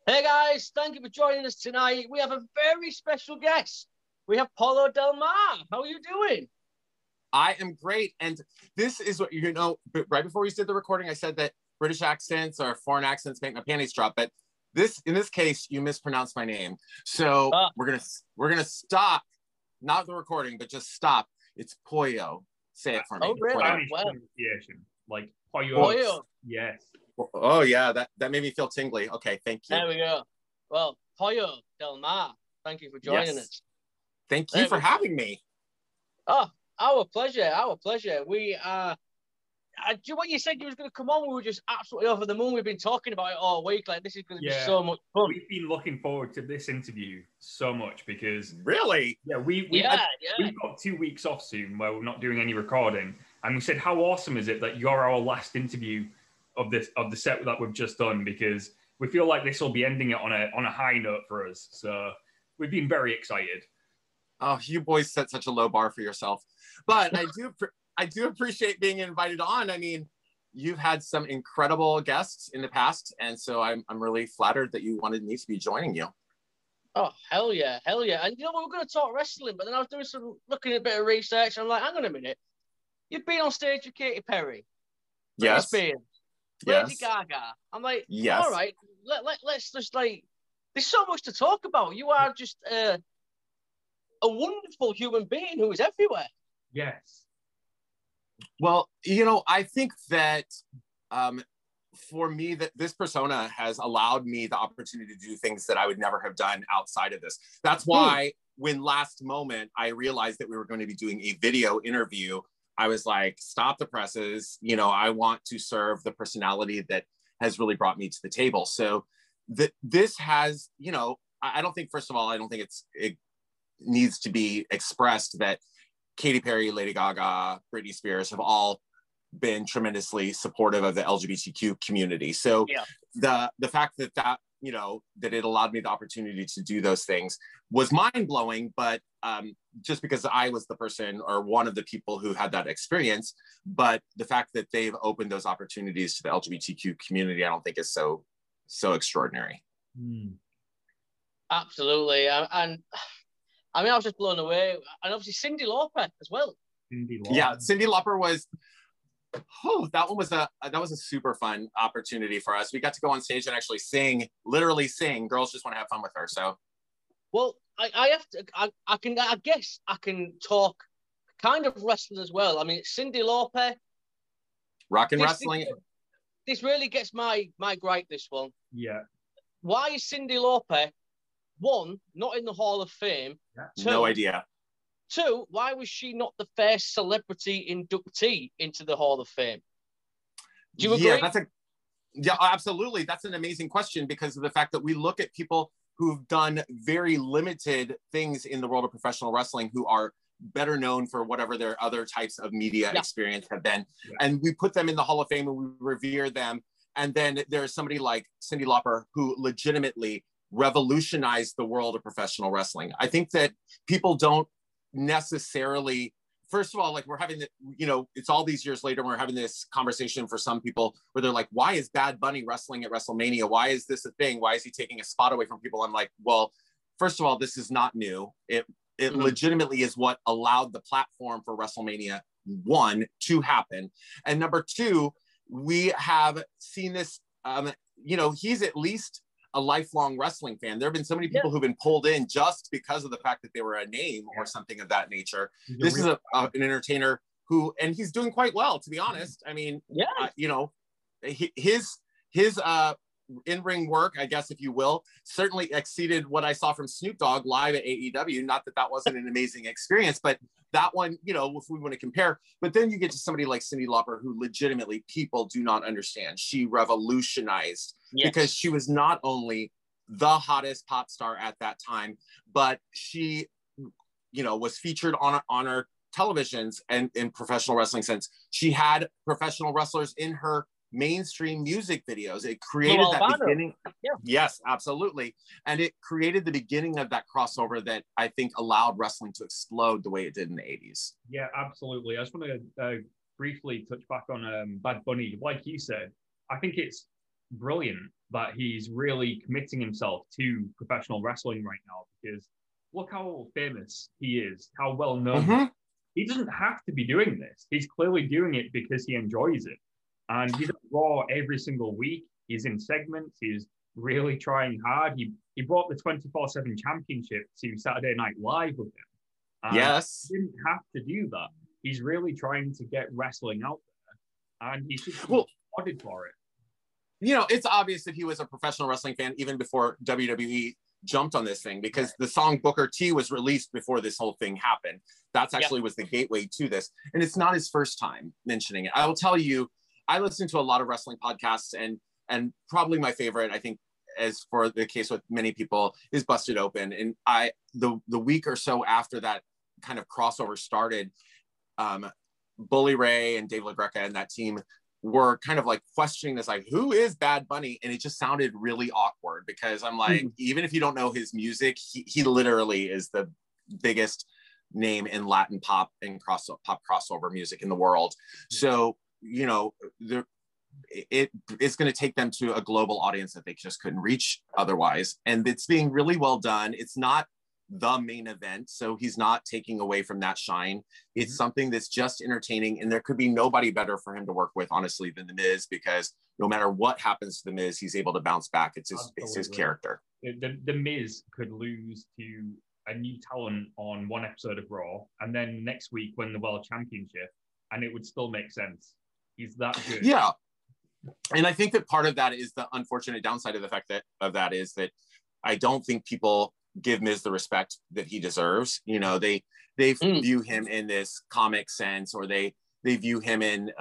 Hey guys, thank you for joining us tonight. We have a very special guest. We have Pollo del Mar. How are you doing? I am great. And this is what, right before we did the recording, I said that British accents or foreign accents make my panties drop. But in this case, you mispronounced my name. So Ah, we're gonna stop, not the recording, but just stop. It's Pollo. Say it for oh, me. really? Pollo. Spanish Well, pronunciation, like pollo. Pollo. Yes. Oh yeah, that made me feel tingly. Okay, thank you. There we go. Well, Pollo del Mar. Thank you for joining Yes. us. Thank you There for we go. having me. Oh, our pleasure. Our pleasure. What you said you was going to come on, we were just absolutely over the moon. We've been talking about it all week. Like, this is going to be Yeah. so much fun. We've been looking forward to this interview so much because Really? we've got 2 weeks off soon where we're not doing any recording, and we said how awesome is it that you're our last interview of the set that we've just done, because we feel like this will be ending it on a high note for us. So we've been very excited. Oh, you boys set such a low bar for yourself. But I do appreciate being invited on. I mean, you've had some incredible guests in the past, and so I'm really flattered that you wanted me to be joining you. Oh, hell yeah, hell yeah. And we were going to talk wrestling, but then I was doing looking at a bit of research, and I'm like, hang on a minute. You've been on stage with Katy Perry, Britney Yes. Spears, Lady Yes. Gaga. I'm like, Yes. all right, let's just there's so much to talk about. You are just a wonderful human being who is everywhere. Yes. Well, I think that for me, that this persona has allowed me the opportunity to do things that I would never have done outside of this. That's why when last moment I realized that we were going to be doing a video interview, I was like, stop the presses. I want to serve the personality that has really brought me to the table. So this has, I don't think, first of all, I don't think it needs to be expressed that Katy Perry, Lady Gaga, Britney Spears have all been tremendously supportive of the LGBTQ community. So the fact that that it allowed me the opportunity to do those things was mind blowing. But just because I was the person or one of the people who had that experience, but the fact that they've opened those opportunities to the LGBTQ community, I don't think is so extraordinary. Absolutely, and I mean, I was just blown away, and obviously Cyndi Lauper as well. Yeah, Cyndi Lauper was. Oh, that was a super fun opportunity for us. We got to go on stage and actually sing, literally sing. Girls just want to have fun with her. So, well, I guess I can talk kind of wrestling as well. I mean, Cyndi Lauper, rock and wrestling. This really gets my gripe. This one. Yeah. Why is Cyndi Lauper, one, not in the Hall of Fame? Yeah. Two, no idea. Two, why was she not the first celebrity inductee into the Hall of Fame? Do you agree? Yeah, absolutely. That's an amazing question because of the fact that we look at people who've done very limited things in the world of professional wrestling who are better known for whatever their other types of media experience have been. Yeah. And we put them in the Hall of Fame and we revere them. And then there's somebody like Cyndi Lauper who legitimately revolutionized the world of professional wrestling. I think that people don't necessarily, first of all, like we're having it's all these years later, we're having this conversation for some people where they're like, why is Bad Bunny wrestling at WrestleMania? Why is this a thing? Why is he taking a spot away from people? I'm like, well, first of all, this is not new. It legitimately is what allowed the platform for WrestleMania 1 to happen. And number 2, we have seen this, he's at least a lifelong wrestling fan. There have been so many people who've been pulled in just because of the fact that they were a name or something of that nature. This is an entertainer who, and he's doing quite well, to be honest. I mean, his in-ring work, I guess, if you will, certainly exceeded what I saw from Snoop Dogg live at AEW. Not that that wasn't an amazing experience, but that one, if we want to compare. But then you get to somebody like Cyndi Lauper, who legitimately people do not understand. She revolutionized because she was not only the hottest pop star at that time, but she, was featured on our televisions and in professional wrestling sense. She had professional wrestlers in her mainstream music videos. It created that beginning. Yeah. Yes, absolutely. And it created the beginning of that crossover that I think allowed wrestling to explode the way it did in the 80s. Yeah, absolutely. I just want to briefly touch back on Bad Bunny. Like you said, I think it's brilliant that he's really committing himself to professional wrestling right now, because look how famous he is, how well known. He doesn't have to be doing this. He's clearly doing it because he enjoys it. And he's at Raw every single week. He's in segments. He's really trying hard. He brought the 24/7 championship to Saturday Night Live with him. And yes. he didn't have to do that. He's really trying to get wrestling out there. And he should be applauded for it. It's obvious that he was a professional wrestling fan even before WWE jumped on this thing, because the song Booker T was released before this whole thing happened. That's actually was the gateway to this. And it's not his first time mentioning it. I will tell you, I listen to a lot of wrestling podcasts, and probably my favorite, I think, as for the case with many people, is Busted Open. And the week or so after that kind of crossover started, Bully Ray and Dave LaGreca and that team were kind of like questioning this, like, who is Bad Bunny? And it just sounded really awkward, because I'm like, even if you don't know his music, he literally is the biggest name in Latin pop and pop crossover music in the world. So, it's going to take them to a global audience that they just couldn't reach otherwise. And it's being really well done. It's not the main event, so he's not taking away from that shine. It's something that's just entertaining, and there could be nobody better for him to work with, honestly, than The Miz, because no matter what happens to The Miz, he's able to bounce back. It's his character. The Miz could lose to a new talent on one episode of Raw, and then next week win the World Championship, and it would still make sense. He's that good. Yeah. And I think that part of that is the unfortunate downside of the fact that is that I don't think people give Miz the respect that he deserves. They view him in this comic sense, or they view him in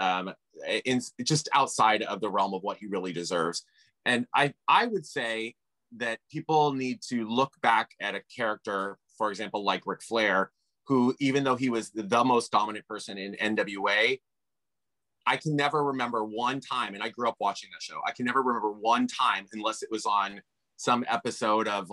just outside of the realm of what he really deserves. And I would say that people need to look back at a character, for example, like Ric Flair, who, even though he was the most dominant person in NWA, I can never remember one time, and I grew up watching that show, I can never remember one time, unless it was on some episode of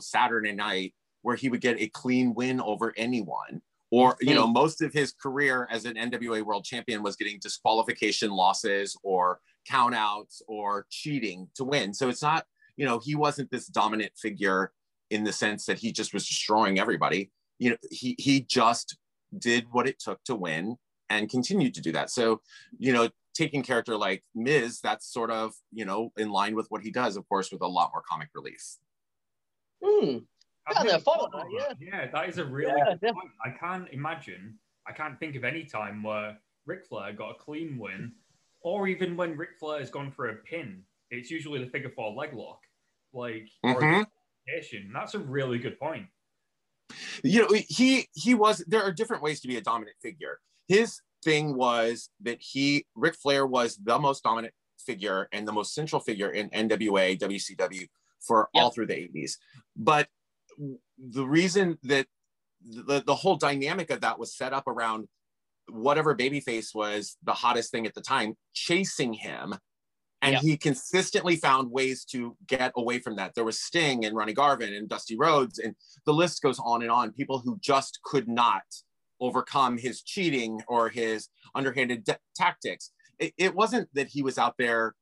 Saturday night, where he would get a clean win over anyone. Or, most of his career as an NWA world champion was getting disqualification losses or countouts or cheating to win. So it's not, he wasn't this dominant figure in the sense that he just was destroying everybody. He just did what it took to win and continued to do that. So, taking character like Miz, that's sort of, in line with what he does, of course, with a lot more comic relief. Yeah, that is a really good point. I can't think of any time where Ric Flair got a clean win, or even when Ric Flair has gone for a pin. It's usually the figure 4 leg lock, or a that's a really good point. He was, there are different ways to be a dominant figure. His thing was that Ric Flair was the most dominant figure and the most central figure in NWA, WCW for all through the 80s. But the reason that the whole dynamic of that was set up around whatever babyface was the hottest thing at the time, chasing him. And he consistently found ways to get away from that. There was Sting and Ronnie Garvin and Dusty Rhodes, and the list goes on and on. People who just could not overcome his cheating or his underhanded tactics. It wasn't that he was out there,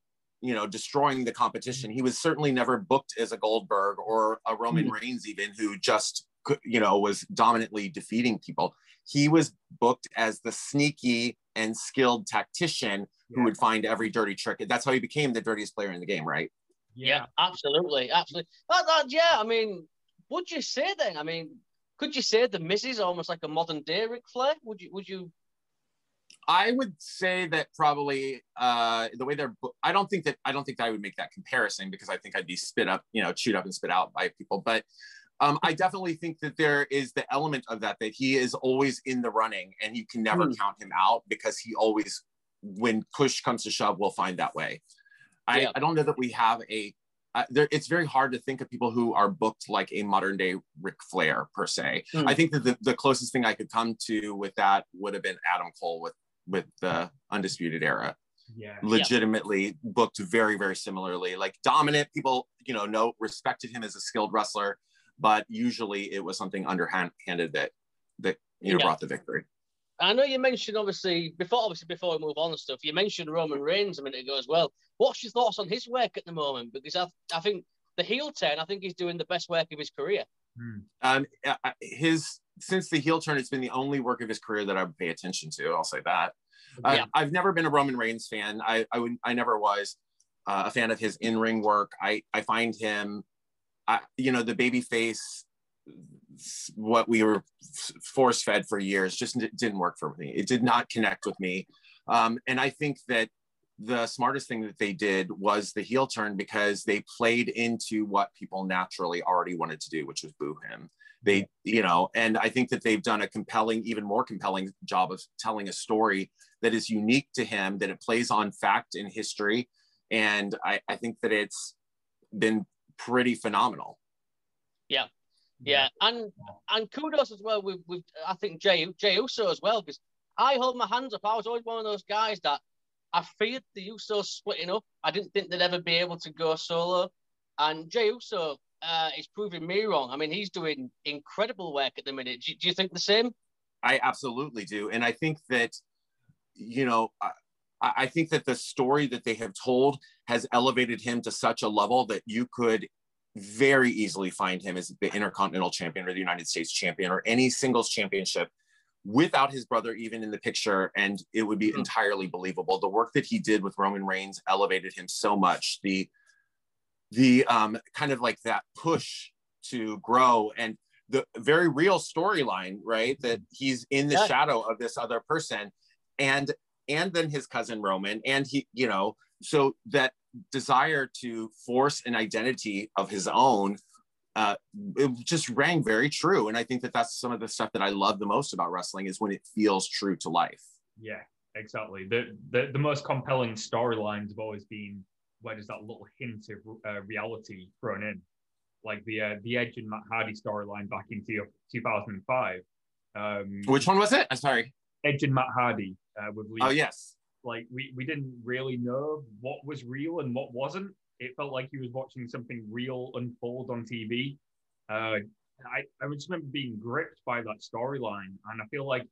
destroying the competition. He was certainly never booked as a Goldberg or a Roman Reigns, even, who just, was dominantly defeating people. He was booked as the sneaky and skilled tactician who would find every dirty trick. That's how he became the dirtiest player in the game, right? Yeah, absolutely. I mean, would you say then? I mean, could you say the Miz is almost like a modern day Ric Flair? Would you? I would say that probably the way they're. I don't think that I would make that comparison, because I think I'd be spit up, chewed up and spit out by people. But I definitely think that there is the element of that he is always in the running, and you can never count him out, because he always, when push comes to shove, will find that way. I don't know that we have it's very hard to think of people who are booked like a modern day Ric Flair per se. I think that the closest thing I could come to with that would have been Adam Cole with the Undisputed Era. Legitimately booked very, very similarly, like dominant. People, respected him as a skilled wrestler, but usually it was something underhanded that brought the victory. I know you mentioned obviously before we move on and stuff, you mentioned Roman Reigns a minute ago as well. What's your thoughts on his work at the moment? Because I think the heel turn, I think he's doing the best work of his career. Since the heel turn, it's been the only work of his career that I would pay attention to. I'll say that. Yeah. I've never been a Roman Reigns fan. I never was a fan of his in-ring work. I find him, the baby face, what we were force-fed for years, just didn't work for me. It did not connect with me. And I think that the smartest thing that they did was the heel turn, because they played into what people naturally already wanted to do, which was boo him. They, and I think that they've done a even more compelling job of telling a story that is unique to him, that it plays on fact and history. And I think that it's been pretty phenomenal. Yeah. Yeah. And kudos as well with I think Jey Uso as well, because I hold my hands up. I was always one of those guys that I feared the Usos splitting up. I didn't think they'd ever be able to go solo. And Jey Uso is proving me wrong. I mean, he's doing incredible work at the minute. Do you think the same? I absolutely do. And I think that, I think that the story that they have told has elevated him to such a level that you could very easily find him as the Intercontinental Champion or the United States Champion or any singles championship without his brother even in the picture, and it would be entirely believable. The work that he did with Roman Reigns elevated him so much. The kind of like that push to grow, and the very real storyline, right? That he's in the shadow of this other person, and then his cousin Roman, and he, so that desire to force an identity of his own, it just rang very true. And I think that that's some of the stuff that I love the most about wrestling, is when it feels true to life. Yeah, exactly. The most compelling storylines have always been where there's that little hint of reality thrown in, like the Edge and Matt Hardy storyline back in 2005. Which one was it? I'm sorry. Edge and Matt Hardy with Lee. Oh yes. Like we didn't really know what was real and what wasn't. It felt like he was watching something real unfold on TV. I just remember being gripped by that storyline, and I feel like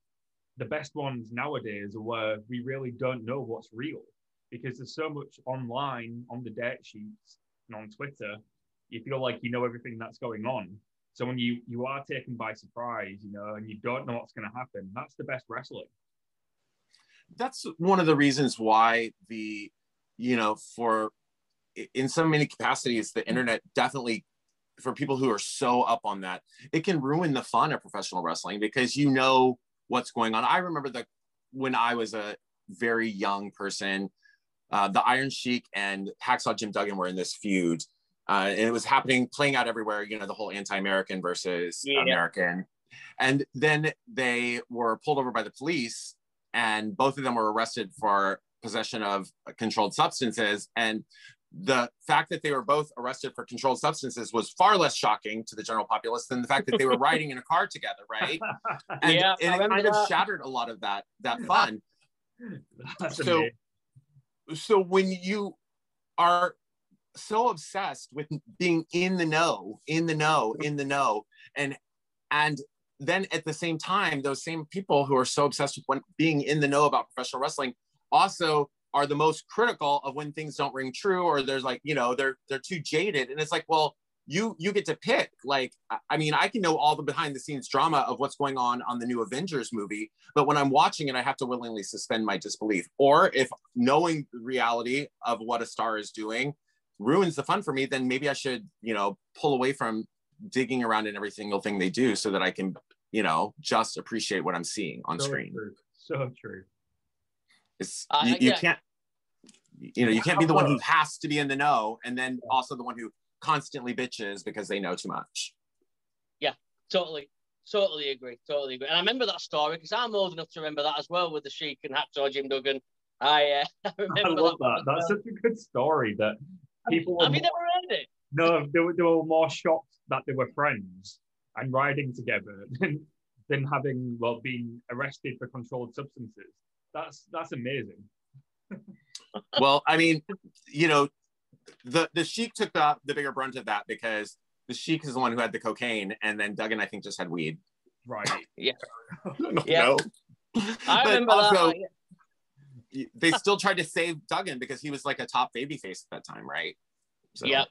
the best ones nowadays are where we really don't know what's real, because there's so much online on the dirt sheets and on Twitter. You feel like you know everything that's going on. So when you are taken by surprise, and you don't know what's going to happen, that's the best wrestling. That's one of the reasons why in so many capacities, the internet definitely, for people who are so up on that, it can ruin the fun of professional wrestling, because what's going on. I remember when I was a very young person, the Iron Sheik and Hacksaw Jim Duggan were in this feud, and it was playing out everywhere, the whole anti-American versus American. And then they were pulled over by the police, and both of them were arrested for possession of controlled substances. And the fact that they were both arrested for controlled substances was far less shocking to the general populace than the fact that they were riding in a car together, right? And, yeah, and it kind of shattered a lot of that fun. So when you are so obsessed with being in the know, and then at the same time, those same people who are so obsessed with being in the know about professional wrestling also are the most critical of when things don't ring true, or there's they're too jaded. And it's like, well, you get to pick. Like, I mean, I can know all the behind the scenes drama of what's going on the new Avengers movie, but when I'm watching it, I have to willingly suspend my disbelief. Or if knowing the reality of what a star is doing ruins the fun for me, then maybe I should, pull away from digging around in every single thing they do, so that I can, just appreciate what I'm seeing on screen. True. So true. It's you can't, you can't be the one who has to be in the know, and then also the one who constantly bitches because they know too much. Yeah, totally agree. And I remember that story because I'm old enough to remember that as well, with the Sheik and Hacksaw Jim Duggan. I remember that. That's such a good story that people. Have you never heard it? No, they were more shocked that they were friends and riding together than having been arrested for controlled substances. That's amazing. Well, I mean, the Sheik took the bigger brunt of that, because the Sheik is the one who had the cocaine, and then Duggan, I think, just had weed. Right. Yeah. No. I But remember also, that. they still tried to save Duggan because he was like a top babyface at that time, right? So. Yeah.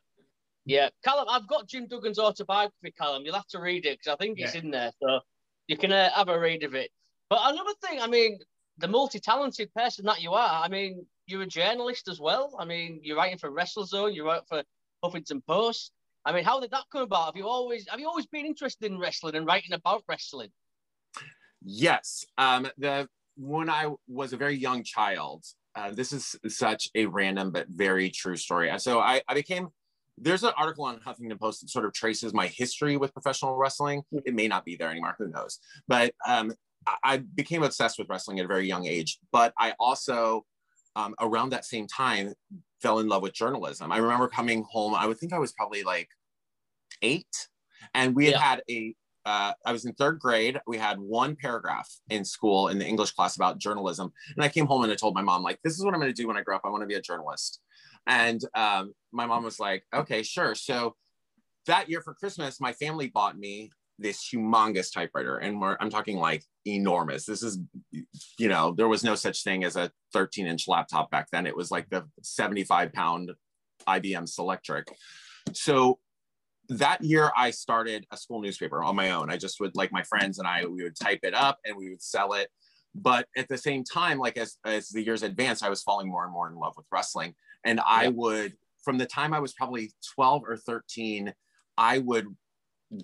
Yeah. Callum, I've got Jim Duggan's autobiography, Callum. You'll have to read it because I think it's in there. So you can have a read of it. But another thing, I mean, the multi-talented person that you are, I mean, you're a journalist as well. I mean, you're writing for WrestleZone, you write for Huffington Post. I mean, how did that come about? Have you always been interested in wrestling and writing about wrestling? Yes. When I was a very young child, this is such a random but very true story. So I became, there's an article on Huffington Post that sort of traces my history with professional wrestling. It may not be there anymore, who knows? But I became obsessed with wrestling at a very young age. But I also, around that same time, fell in love with journalism. I remember coming home, I would think I was probably like 8. And we had I was in 3rd grade. We had one paragraph in school in the English class about journalism. And I came home and I told my mom, like, this is what I'm going to do when I grow up. I want to be a journalist. And my mom was like, okay, sure. So that year for Christmas, my family bought me this humongous typewriter. And I'm talking like enormous. This is, there was no such thing as a 13-inch laptop back then. It was like the 75-pound IBM Selectric. So that year I started a school newspaper on my own. I just would, like, my friends and we would type it up and we would sell it. But at the same time, like as the years advanced, I was falling more and more in love with wrestling. And I would, from the time I was probably 12 or 13, I would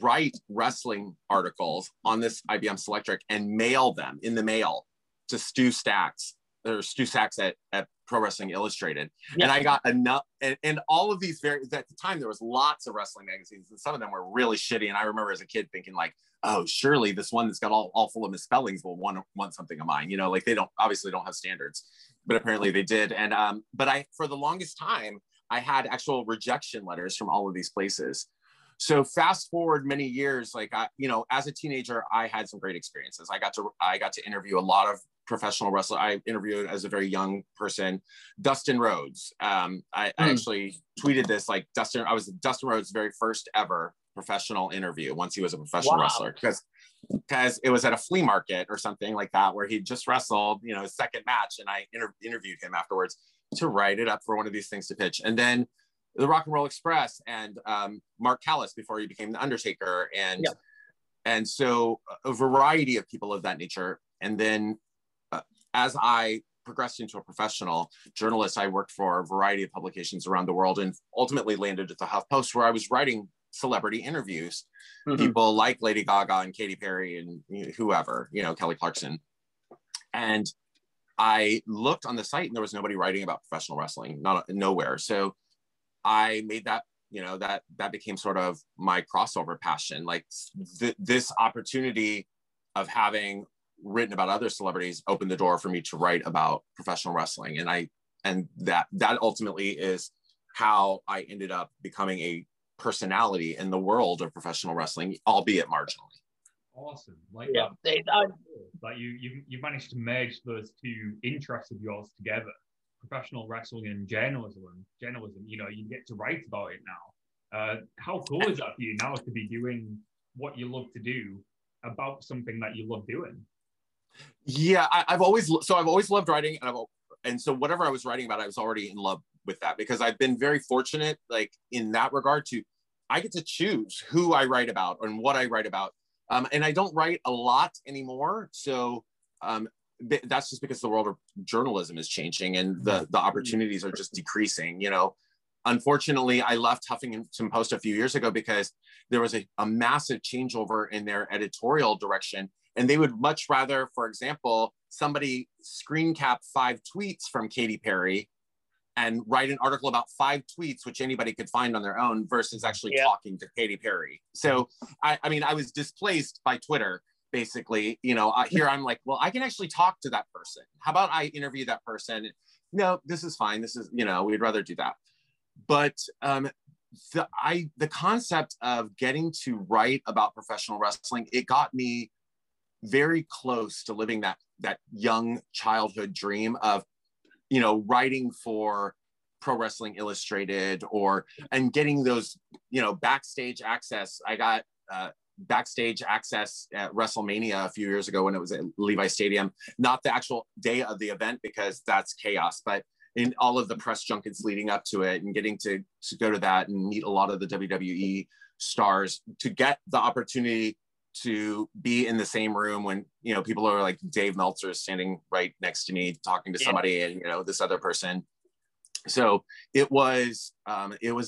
write wrestling articles on this IBM Selectric and mail them in the mail to Stu Sachs at Pro Wrestling Illustrated. And I got enough, and all of these at the time, there was lots of wrestling magazines, and some of them were really shitty. And I remember as a kid thinking like, oh, surely this one that's got all full of misspellings will want something of mine. Like they obviously don't have standards, but apparently they did. And, but for the longest time, I had actual rejection letters from all of these places. So fast forward many years, like as a teenager, I had some great experiences. I got to interview a lot of professional wrestler. I interviewed as a very young person, Dustin Rhodes. I actually tweeted this, like I was Dustin Rhodes' very first ever professional interview once he was a professional wrestler, because it was at a flea market or something like that where he just wrestled, his second match, and I interviewed him afterwards to write it up for one of these things to pitch. And then the Rock and Roll Express and Mark Callis before he became the Undertaker, and so a variety of people of that nature. And then as I progressed into a professional journalist, I worked for a variety of publications around the world and ultimately landed at the HuffPost, where I was writing celebrity interviews, people like Lady Gaga and Katy Perry and whoever, Kelly Clarkson. And I looked on the site and there was nobody writing about professional wrestling, nowhere. So I made that, that became sort of my crossover passion. Like this opportunity of having written about other celebrities opened the door for me to write about professional wrestling. And that ultimately is how I ended up becoming a personality in the world of professional wrestling, albeit marginally. Awesome. Like you managed to merge those two interests of yours together, professional wrestling and journalism. You get to write about it now. How cool is that for you now to be doing what you love to do about something that you love doing? Yeah, I've always loved writing, and so whatever I was writing about, I was already in love with that, because I've been very fortunate, like in that regard, I get to choose who I write about and what I write about, and I don't write a lot anymore. So that's just because the world of journalism is changing and the opportunities are just decreasing. Unfortunately, I left Huffington Post a few years ago because there was a massive changeover in their editorial direction. And they would much rather, for example, somebody screen cap 5 tweets from Katy Perry and write an article about 5 tweets, which anybody could find on their own, versus actually talking to Katy Perry. So, I was displaced by Twitter, basically. Here I'm like, well, I can actually talk to that person. How about I interview that person? No, this is fine. This is, we'd rather do that. But the concept of getting to write about professional wrestling, it got me very close to living that young childhood dream of, writing for Pro Wrestling Illustrated and getting those, backstage access. I got backstage access at WrestleMania a few years ago when it was at Levi Stadium, not the actual day of the event because that's chaos, but in all of the press junkets leading up to it and getting to go to that and meet a lot of the WWE stars, to get the opportunity to be in the same room when, you know, people are like Dave Meltzer is standing right next to me talking to somebody and, you know, this other person. So it was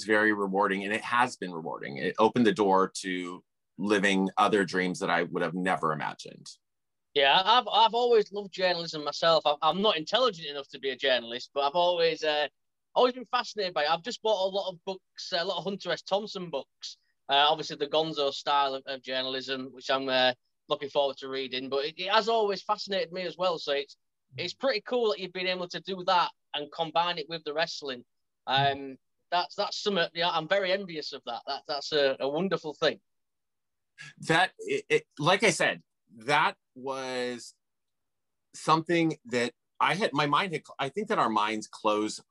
very rewarding, and it has been rewarding. It opened the door to living other dreams that I would have never imagined. Yeah, I've always loved journalism myself. I'm not intelligent enough to be a journalist, but I've always been fascinated by it. I've just bought a lot of books, a lot of Hunter S. Thompson books. Obviously, the Gonzo style of journalism, which I'm looking forward to reading. But it has always fascinated me as well. So it's pretty cool that you've been able to do that and combine it with the wrestling. That's something. Yeah, I'm very envious of that. That's a wonderful thing. That like I said, that was something that I had. My mind had. I think that our minds close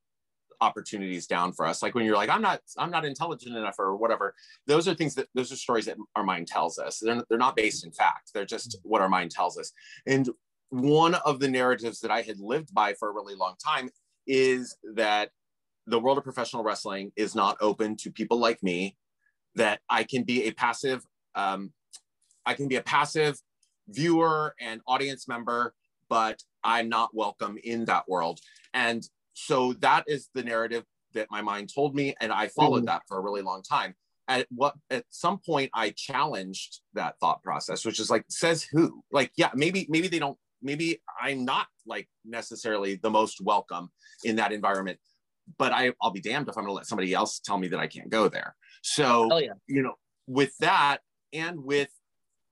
opportunities down for us. Like when you're like, I'm not intelligent enough or whatever. Those are stories that our mind tells us. They're not based in fact. They're just what our mind tells us. And one of the narratives that I had lived by for a really long time is that the world of professional wrestling is not open to people like me, that I can be a passive viewer and audience member, but I'm not welcome in that world. And so that is the narrative that my mind told me, and I followed that for a really long time. At some point I challenged that thought process, which is like, says who? Like, yeah, maybe I'm not like necessarily the most welcome in that environment, but I'll be damned if I'm gonna let somebody else tell me that I can't go there. So, you know, with that, and with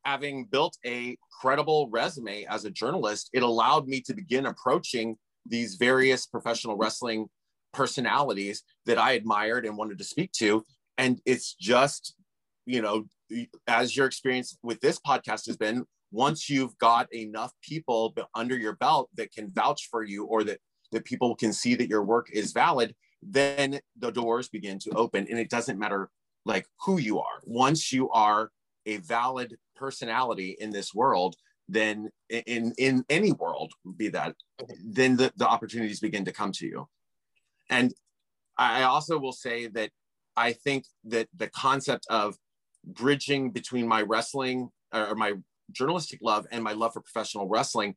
having built a credible resume as a journalist, it allowed me to begin approaching these various professional wrestling personalities that I admired and wanted to speak to. And it's just, you know, as your experience with this podcast has been, once you've got enough people under your belt that can vouch for you, or that people can see that your work is valid, then the doors begin to open. And it doesn't matter like who you are. Once you are a valid personality in this world, then in any world, be that, then the opportunities begin to come to you. And I also will say that I think that the concept of bridging between my wrestling or my journalistic love and my love for professional wrestling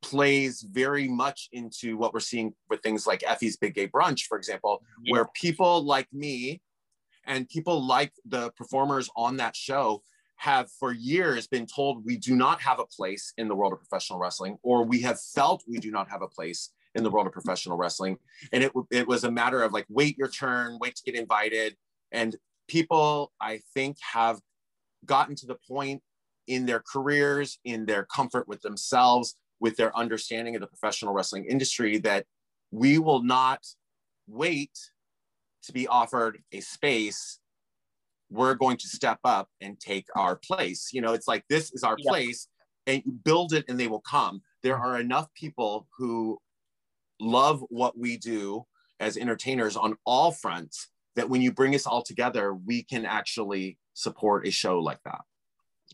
plays very much into what we're seeing with things like Effy's Big Gay Brunch, for example, where people like me and people like the performers on that show have for years been told we do not have a place in the world of professional wrestling, or we have felt we do not have a place in the world of professional wrestling. And it was a matter of like, wait your turn, wait to get invited. And people, I think, have gotten to the point in their careers, in their comfort with themselves, with their understanding of the professional wrestling industry, that we will not wait to be offered a space. We're going to step up and take our place. You know, it's like, this is our place, and you build it and they will come. There are enough people who love what we do as entertainers on all fronts that when you bring us all together, we can actually support a show like that.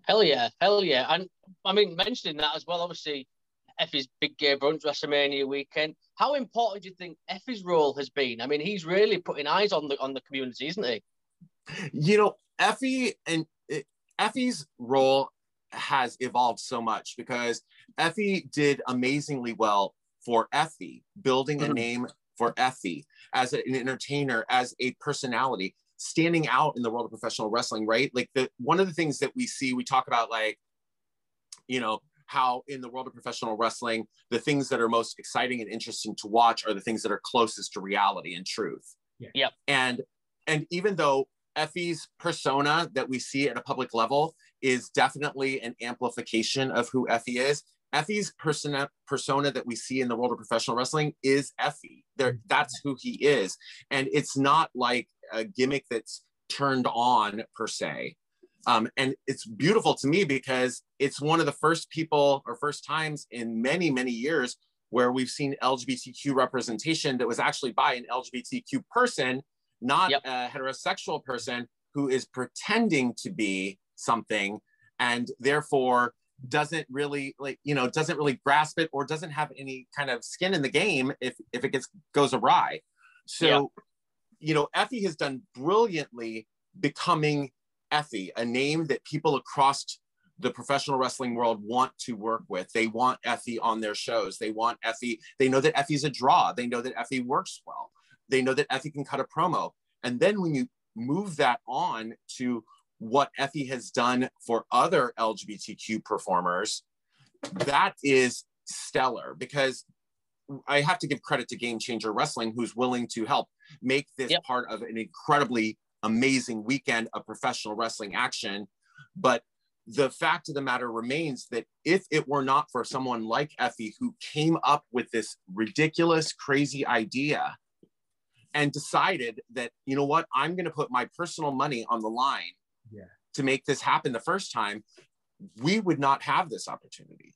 Hell yeah. And I mean, mentioning that as well, obviously, Effy's Big Gay Brunch WrestleMania weekend. How important do you think Effy's role has been? I mean, he's really putting eyes on the community, isn't he? You know, Effy's role has evolved so much, because Effy did amazingly well for Effy, building a name for Effy as an entertainer, as a personality, standing out in the world of professional wrestling, right? Like one of the things that we see, we talk about, like, you know, how in the world of professional wrestling, the things that are most exciting and interesting to watch are the things that are closest to reality and truth. Yeah. And even though Effy's persona that we see at a public level is definitely an amplification of who Effy is, Effy's persona that we see in the world of professional wrestling is Effy. That's who he is. And it's not like a gimmick that's turned on per se. And it's beautiful to me because it's one of the first times in many, many years where we've seen LGBTQ representation that was actually by an LGBTQ person, not a heterosexual person who is pretending to be something and therefore doesn't really doesn't really grasp it or doesn't have any kind of skin in the game if it goes awry. So, Effy has done brilliantly becoming Effy, a name that people across the professional wrestling world want to work with. They want Effy on their shows. They want Effy. They know that Effy's a draw. They know that Effy works well. They know that Effy can cut a promo. And then when you move that on to what Effy has done for other LGBTQ performers, that is stellar, because I have to give credit to Game Changer Wrestling, who's willing to help make this part of an incredibly amazing weekend of professional wrestling action. But the fact of the matter remains that if it were not for someone like Effy, who came up with this ridiculous, crazy idea and decided that, you know what, I'm going to put my personal money on the line to make this happen the first time, we would not have this opportunity.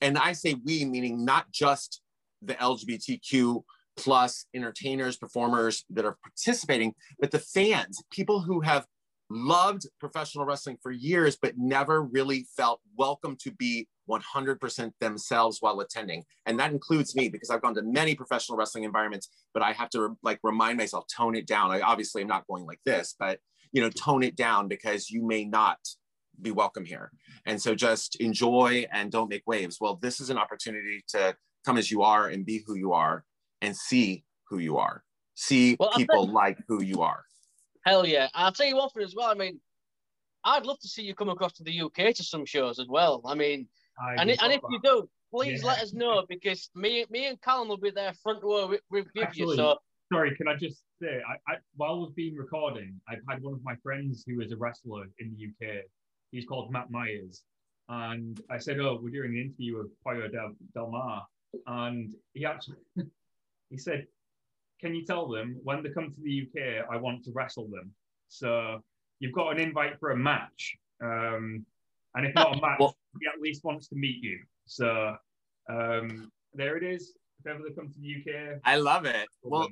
And I say we, meaning not just the LGBTQ plus entertainers, performers that are participating, but the fans, people who have loved professional wrestling for years, but never really felt welcome to be 100% themselves while attending. And that includes me, because I've gone to many professional wrestling environments, but I have to remind myself, tone it down. I obviously am not going like this, but tone it down, because you may not be welcome here. And so just enjoy and don't make waves. Well, this is an opportunity to come as you are and be who you are and see who you are. See people like who you are. Hell yeah. I'll tell you what, as well, I mean, I'd love to see you come across to the UK to some shows as well. I mean, and if you do, please let us know, because me and Callum will be there front row with you. So sorry, can I just say, I while we've been recording, I've had one of my friends who is a wrestler in the UK. He's called Matt Myers. And I said, oh, we're doing an interview with Pollo del Mar. And he actually, he said, can you tell them when they come to the UK, I want to wrestle them? So you've got an invite for a match. And if not a match, he at least wants to meet you. So there it is. If ever they come to the UK. I love it. Well,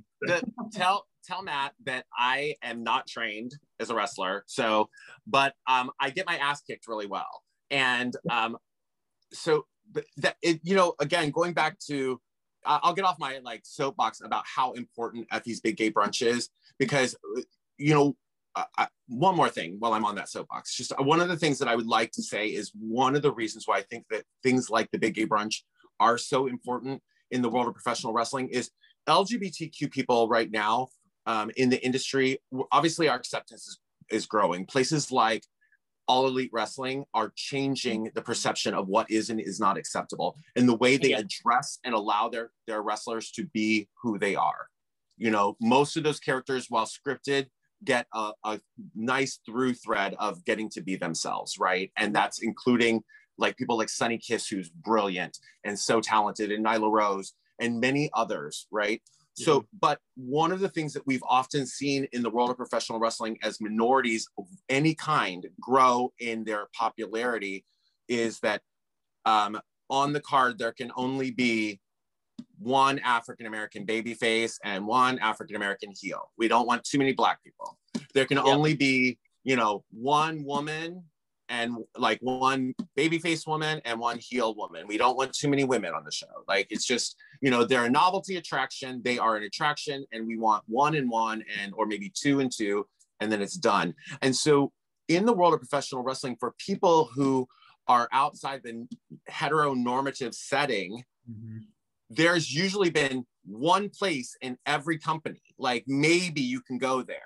tell Matt that I am not trained as a wrestler. So, but I get my ass kicked really well. And so that, again, going back to, I'll get off my soapbox about how important Effy's Big Gay Brunch is, because, one more thing while I'm on that soapbox, just one of the things that I would like to say is one of the reasons why I think that things like the Big Gay Brunch are so important in the world of professional wrestling is LGBTQ people right now in the industry. Obviously our acceptance is growing. Places like All Elite Wrestling are changing the perception of what is and is not acceptable, and the way they address and allow their wrestlers to be who they are. Most of those characters, while scripted, get a nice through thread of getting to be themselves, right? And that's including people like Sunny Kiss, who's brilliant and so talented, and Nyla Rose, and many others, right? So, but one of the things that we've often seen in the world of professional wrestling as minorities of any kind grow in their popularity is that on the card, there can only be one African-American babyface and one African-American heel. We don't want too many Black people. There can only be, one woman and one babyface woman and one heel woman. We don't want too many women on the show. It's just, they're a novelty attraction. They are an attraction, and we want one and one, or maybe two and two, and then it's done. And so in the world of professional wrestling, for people who are outside the heteronormative setting, there's usually been one place in every company. Maybe you can go there,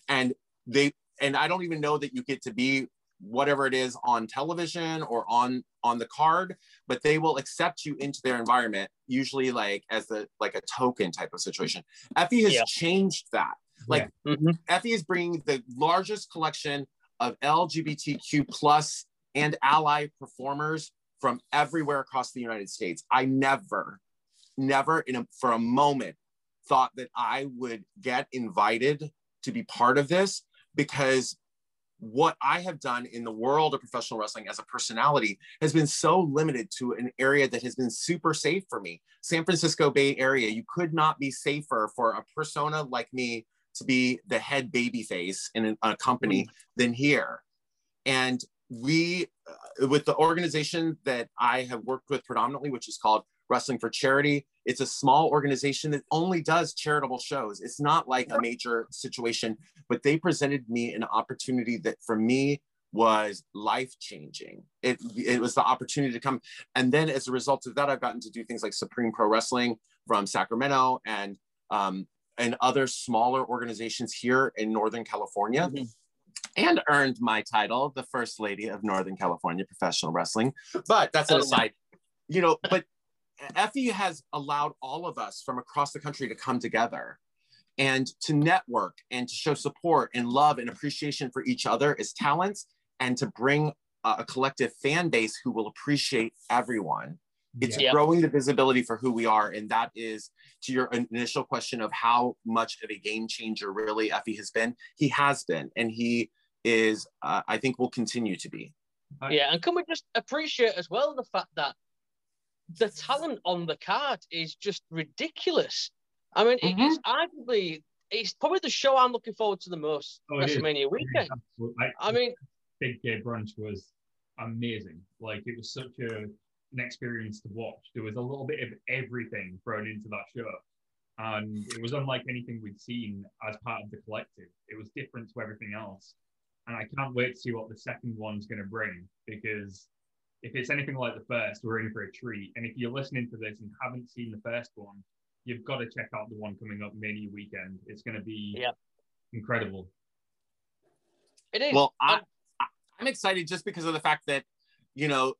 and I don't even know that you get to be whatever it is on television or on the card, but they will accept you into their environment, usually as a token type of situation. Effy has changed that. Effy is bringing the largest collection of LGBTQ plus and ally performers from everywhere across the United States. I never for a moment thought that I would get invited to be part of this, because what I have done in the world of professional wrestling as a personality has been so limited to an area that has been super safe for me. San Francisco Bay Area, you could not be safer for a persona like me to be the head babyface in a company than here. And we, with the organization that I have worked with predominantly, which is called Wrestling for Charity, it's a small organization that only does charitable shows. It's not like a major situation, but they presented me an opportunity that for me was life-changing. It was the opportunity to come. And then as a result of that, I've gotten to do things like Supreme Pro Wrestling from Sacramento and other smaller organizations here in Northern California. Mm-hmm. And earned my title, the First Lady of Northern California Professional Wrestling. But that's an aside, you know, but Effy has allowed all of us from across the country to come together and to network and to show support and love and appreciation for each other as talents, and to bring a collective fan base who will appreciate everyone. It's growing the visibility for who we are. And that is, to your initial question of how much of a game changer really Effy has been, he has been, and he is, I think will continue to be. Yeah, and can we just appreciate as well the fact that the talent on the card is just ridiculous. I mean, it's probably the show I'm looking forward to the most, WrestleMania weekend. I mean, Big Gay Brunch was amazing. Like, it was such an experience to watch. There was a little bit of everything thrown into that show. And it was unlike anything we'd seen as part of the collective. It was different to everything else. And I can't wait to see what the second one's going to bring, because if it's anything like the first, we're in for a treat. And if you're listening to this and haven't seen the first one, you've got to check out the one coming up Mania weekend. It's going to be incredible. It is. Well, I'm excited just because of the fact that, you know,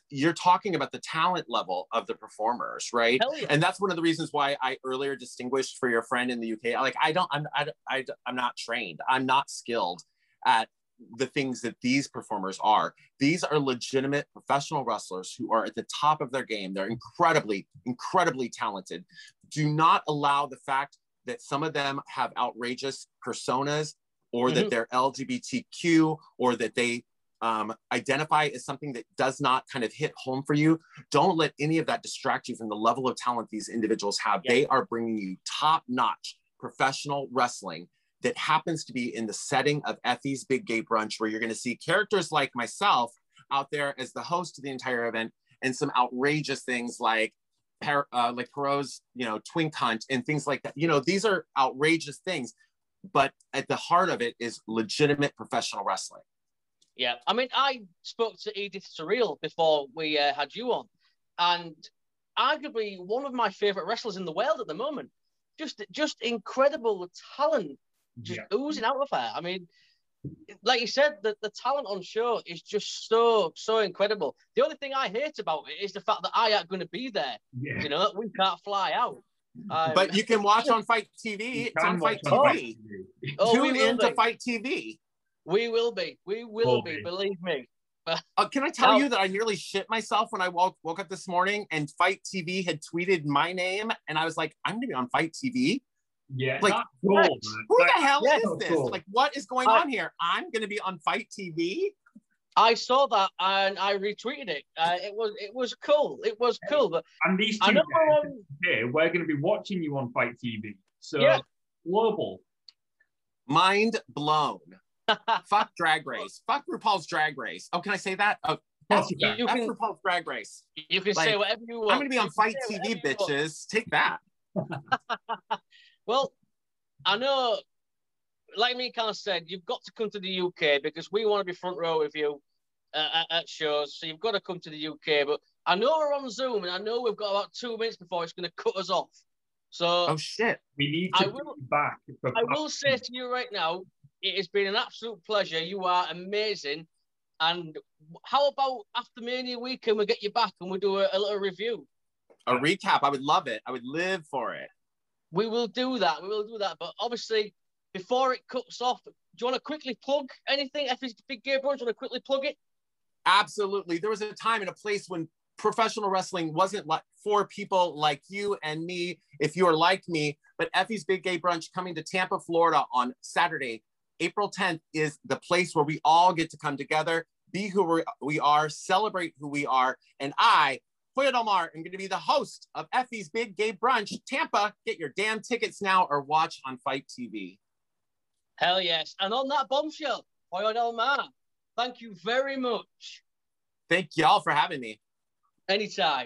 you're talking about the talent level of the performers, right? Yeah. And that's one of the reasons why I earlier distinguished for your friend in the UK. Like, I'm not trained. I'm not skilled at the things that these performers are. These are legitimate professional wrestlers who are at the top of their game. They're incredibly, incredibly talented. Do not allow the fact that some of them have outrageous personas, or that they're LGBTQ, or that they identify as something that does not kind of hit home for you. Don't let any of that distract you from the level of talent these individuals have. Yeah. They are bringing you top-notch professional wrestling that happens to be in the setting of Effy's Big Gay Brunch, where you're going to see characters like myself out there as the host of the entire event, and some outrageous things like Perot's, you know, twink hunt and things like that. You know, these are outrageous things, but at the heart of it is legitimate professional wrestling. Yeah, I mean, I spoke to Edith Surreal before we had you on, and arguably one of my favorite wrestlers in the world at the moment. Just incredible talent, just oozing out of her. I mean, like you said, the talent on show is just so incredible. The only thing I hate about it is the fact that I ain't going to be there. Yeah. You know, we can't fly out. But you can watch on Fight TV. It's on Fight TV. Tune in to Fight TV. We will be. We will be. Believe me. Can I tell you that I nearly shit myself when I woke up this morning and Fight TV had tweeted my name, and I was like, I'm going to be on Fight TV? Yeah. Like, cool, who the hell is this? Cool. Like, what is going on here? I'm going to be on Fight TV? I saw that and I retweeted it. It was cool. It was cool. But and these two guys here, we're going to be watching you on Fight TV. So, global. Mind blown. Fuck Drag Race. Fuck RuPaul's Drag Race. Oh, can I say that? Oh, F RuPaul's Drag Race. You can say whatever you want. I'm going to be on Fight TV, bitches. Take that. Well, I know, like me kind of said, you've got to come to the UK because we want to be front row with you at shows. So you've got to come to the UK. But I know we're on Zoom, and I know we've got about 2 minutes before it's going to cut us off. So oh shit, we need to be back. I will say to you right now, it has been an absolute pleasure. You are amazing. And how about after Mania weekend, we get you back and we do a little review? A recap. I would love it. I would live for it. We will do that. We will do that. But obviously, before it cuts off, do you want to quickly plug anything? Effy's Big Gay Brunch, do you want to quickly plug it? Absolutely. There was a time and a place when professional wrestling wasn't like for people like you and me, if you are like me. But Effy's Big Gay Brunch coming to Tampa, Florida on Saturday, April 10th is the place where we all get to come together, be who we are, celebrate who we are. And I, Pollo del Mar, I'm going to be the host of Effy's Big Gay Brunch. Tampa, get your damn tickets now or watch on Fight TV. Hell yes. And on that bombshell, Pollo del Mar, Thank you very much. Thank y'all for having me. Anytime.